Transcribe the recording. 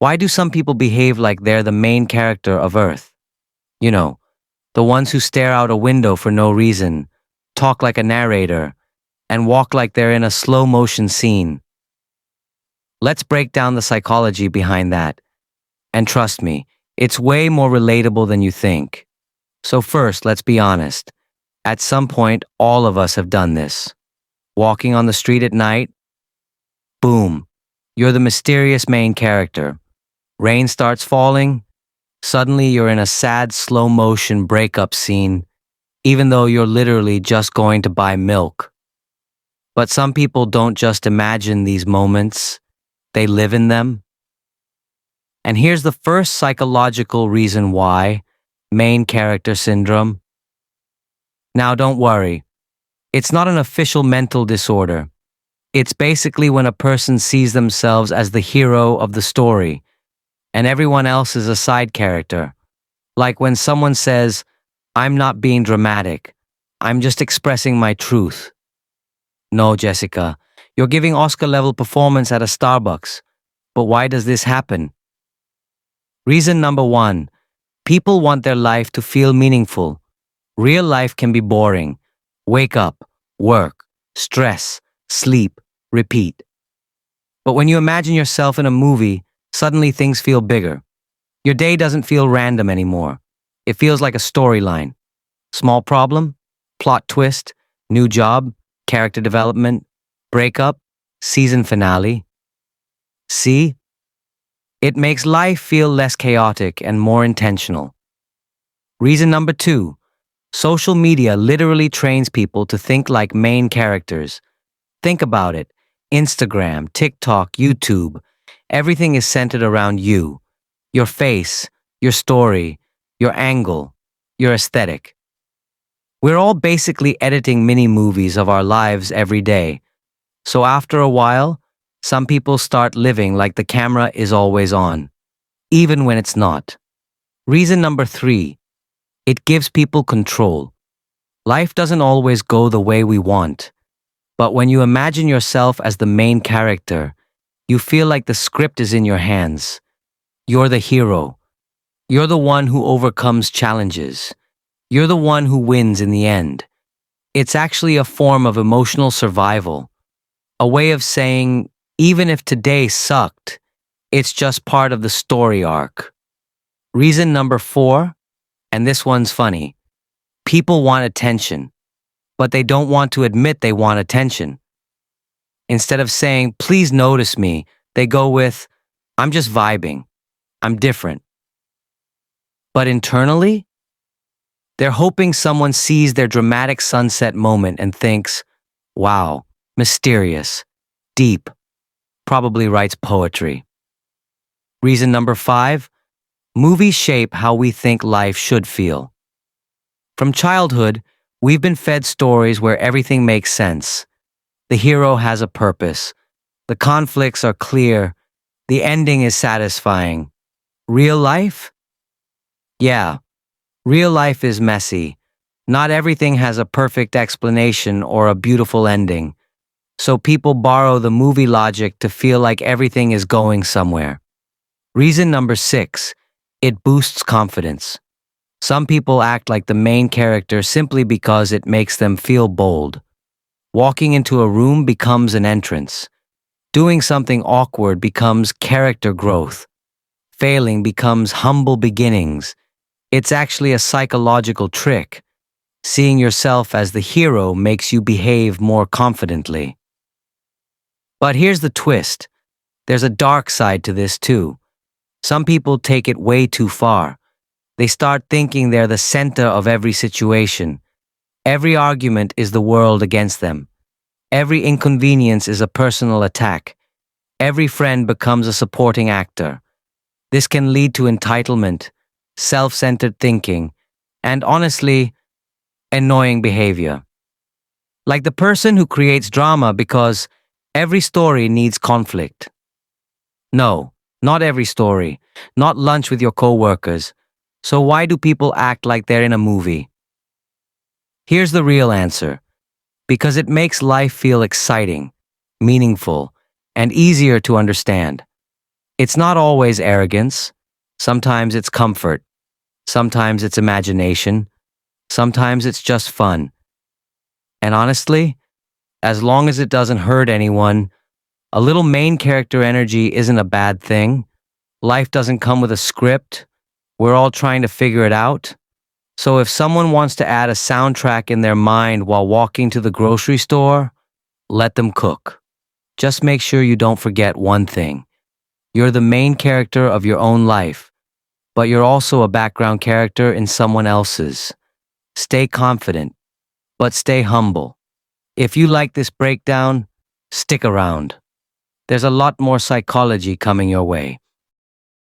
Why do some people behave like they're the main character of Earth? You know, the ones who stare out a window for no reason, talk like a narrator, and walk like they're in a slow motion scene. Let's break down the psychology behind that. And trust me, it's way more relatable than you think. So first, let's be honest. At some point, all of us have done this. Walking on the street at night, boom, you're the mysterious main character. Rain starts falling, suddenly you're in a sad slow motion breakup scene, even though you're literally just going to buy milk. But some people don't just imagine these moments, they live in them. And here's the first psychological reason why: main character syndrome. Now don't worry, it's not an official mental disorder. It's basically when a person sees themselves as the hero of the story, and everyone else is a side character. Like when someone says, "I'm not being dramatic, I'm just expressing my truth." No, Jessica, you're giving Oscar-level performance at a Starbucks. But why does this happen? Reason number one, people want their life to feel meaningful. Real life can be boring. Wake up, work, stress, sleep, repeat. But when you imagine yourself in a movie, suddenly things feel bigger. Your day doesn't feel random anymore. It feels like a storyline. Small problem, plot twist, new job, character development, breakup, season finale. See? It makes life feel less chaotic and more intentional. Reason number two, social media literally trains people to think like main characters. Think about it. Instagram, TikTok, YouTube, everything is centered around you. Your face, your story, your angle, your aesthetic. We're all basically editing mini movies of our lives every day. So after a while, some people start living like the camera is always on, even when it's not. Reason number three, it gives people control. Life doesn't always go the way we want, but when you imagine yourself as the main character, you feel like the script is in your hands. You're the hero. You're the one who overcomes challenges. You're the one who wins in the end. It's actually a form of emotional survival, a way of saying, even if today sucked, it's just part of the story arc. Reason number four, and this one's funny. People want attention, but they don't want to admit they want attention. Instead of saying, "Please notice me," they go with, "I'm just vibing. I'm different." But internally, they're hoping someone sees their dramatic sunset moment and thinks, "Wow, mysterious, deep, probably writes poetry." Reason number five, movies shape how we think life should feel. From childhood, we've been fed stories where everything makes sense. The hero has a purpose. The conflicts are clear. The ending is satisfying. Real life? Yeah, real life is messy. Not everything has a perfect explanation or a beautiful ending. So people borrow the movie logic to feel like everything is going somewhere. Reason number six, it boosts confidence. Some people act like the main character simply because it makes them feel bold. Walking into a room becomes an entrance. Doing something awkward becomes character growth. Failing becomes humble beginnings. It's actually a psychological trick. Seeing yourself as the hero makes you behave more confidently. But here's the twist. There's a dark side to this too. Some people take it way too far. They start thinking they're the center of every situation. Every argument is the world against them. Every inconvenience is a personal attack. Every friend becomes a supporting actor. This can lead to entitlement, self-centered thinking, and honestly, annoying behavior. Like the person who creates drama because every story needs conflict. No, not every story. Not lunch with your coworkers. So why do people act like they're in a movie? Here's the real answer. Because it makes life feel exciting, meaningful, and easier to understand. It's not always arrogance. Sometimes it's comfort. Sometimes it's imagination. Sometimes it's just fun. And honestly, as long as it doesn't hurt anyone, a little main character energy isn't a bad thing. Life doesn't come with a script. We're all trying to figure it out. So if someone wants to add a soundtrack in their mind while walking to the grocery store, let them cook. Just make sure you don't forget one thing. You're the main character of your own life, but you're also a background character in someone else's. Stay confident, but stay humble. If you like this breakdown, stick around. There's a lot more psychology coming your way.